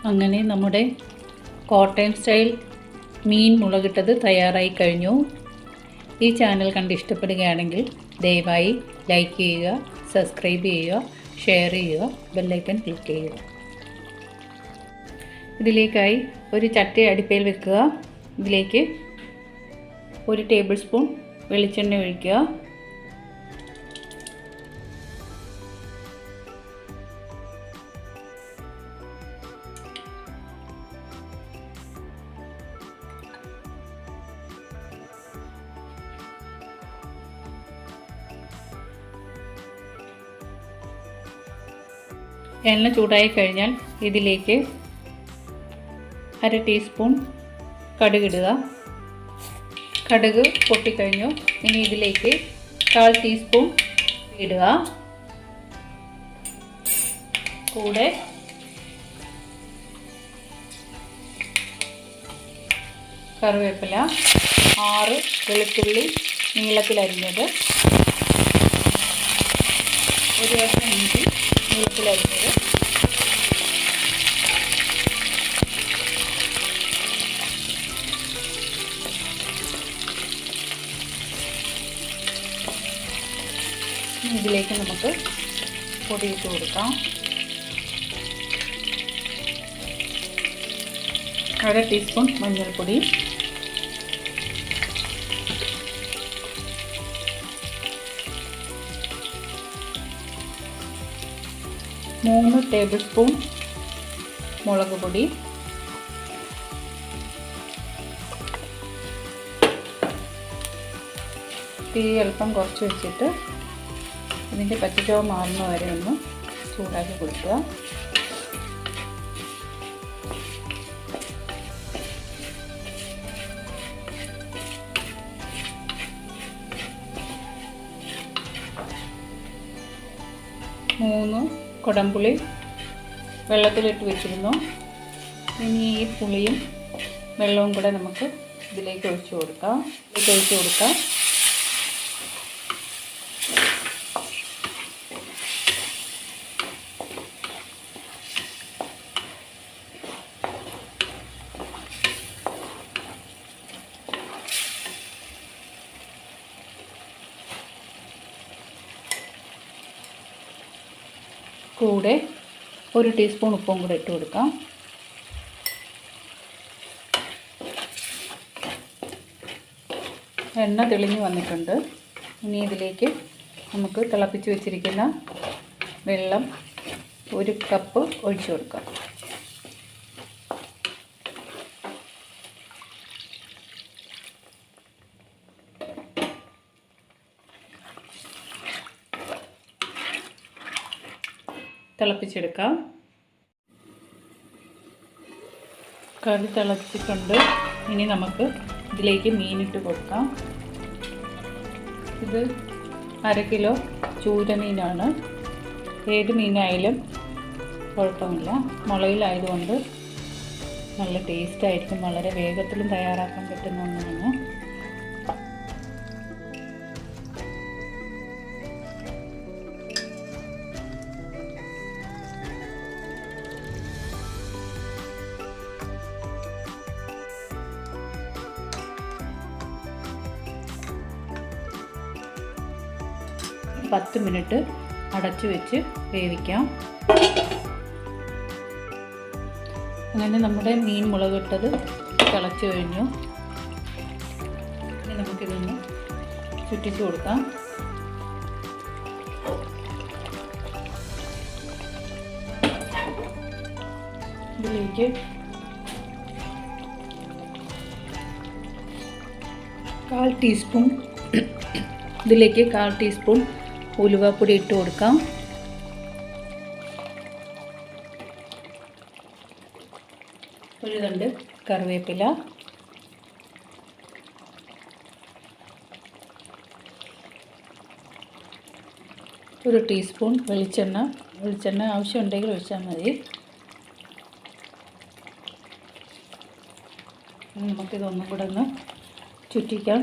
അങ്ങനെ നമ്മുടെ കോട്ടയം സ്റ്റൈൽ മീൻ മുളകിട്ടത് തയ്യാറായി കഴിഞ്ഞു. ഈ ചാനൽ കണ്ട് ഇഷ്ടപ്പെടുകയാണെങ്കിൽ ദയവായി ലൈക്ക് ചെയ്യുക, സബ്സ്ക്രൈബ് ചെയ്യുക, ഷെയർ ചെയ്യുക, ബെല്ലൈക്കൺ ക്ലിക്ക് ചെയ്യുക. ഇതിലേക്കായി ഒരു ചട്ടി അടുപ്പിൽ വെക്കുക. ഇതിലേക്ക് 1 ടേബിൾ സ്പൂൺ വെളിച്ചെണ്ണ ഒഴിക്കുക. എണ്ണ ചൂടായി കഴിഞ്ഞാൽ ഇതിലേക്ക് 1/2 ടീസ്പൂൺ കടുകിടുക. കടുക് പൊട്ടിക്കഴിഞ്ഞു. ഇനി ഇതിലേക്ക് 1/4 ടീസ്പൂൺ ഇടുക. കൂടെ കറിവേപ്പില, 6 വെളുത്തുള്ളി നീളത്തിലരിഞ്ഞത്, 1 കഷ്ണം ഇഞ്ചി നീളത്തിലരിഞ്ഞത്, ഇതിലേക്ക് നമുക്ക് പൊടിയിട്ട് കൊടുക്കാം. 1/2 ടീസ്പൂൺ മഞ്ഞൾപ്പൊടി, 3 ടേബിൾ സ്പൂൺ മുളക് പൊടി, തീ അല്പം കുറച്ച് വെച്ചിട്ട് ഇതിൻ്റെ പച്ചച്ചുവ മാറുന്ന വരെ ഒന്ന് ചൂടാക്കി കൊടുക്കുക. മൂന്ന് കുടംപുളി വെള്ളത്തിലിട്ട് വെച്ചിരുന്നു. ഇനി ഈ പുളിയും വെള്ളവും കൂടെ നമുക്ക് ഇതിലേക്ക് ഒഴിച്ചു കൊടുക്കാം. കൂടെ 1 ടീസ്പൂൺ ഉപ്പും കൂടെ ഇട്ട് കൊടുക്കാം. എണ്ണ തെളിഞ്ഞ് വന്നിട്ടുണ്ട്. ഇനി ഇതിലേക്ക് നമുക്ക് തിളപ്പിച്ച് വെച്ചിരിക്കുന്ന വെള്ളം 1 കപ്പ് ഒഴിച്ചു കൊടുക്കാം. തിളപ്പിച്ചെടുക്കാം. കറി തിളച്ചിട്ടുണ്ട്. ഇനി നമുക്ക് ഇതിലേക്ക് മീനിട്ട് കൊടുക്കാം. ഇത് 1/2 കിലോ ചൂര മീനാണ്. ഏത് മീനായാലും കുഴപ്പമില്ല. മുളകിലായതുകൊണ്ട് നല്ല ടേസ്റ്റായിരിക്കും. വളരെ വേഗത്തിലും തയ്യാറാക്കാൻ പറ്റുന്ന ഒന്നാണ്. പത്ത് മിനിറ്റ് അടച്ചു വെച്ച് വേവിക്കാം. അങ്ങനെ നമ്മുടെ മീൻ മുളകിട്ടത് തിളച്ച് കഴിഞ്ഞു. ഇനി നമുക്കിതൊന്ന് ചുറ്റിച്ച് കൊടുക്കാം. ഇതിലേക്ക് കാൽ ടീസ്പൂൺ ഉലുവപ്പൊടി ഇട്ട് കൊടുക്കാം. ഒരു തണ്ട് കറിവേപ്പില, ഒരു ടീസ്പൂൺ വെളിച്ചെണ്ണ ആവശ്യമുണ്ടെങ്കിൽ ഒഴിച്ചാൽ മതി. നമുക്കിതൊന്നും കൂടെ ഒന്ന് ചുറ്റിക്കാം.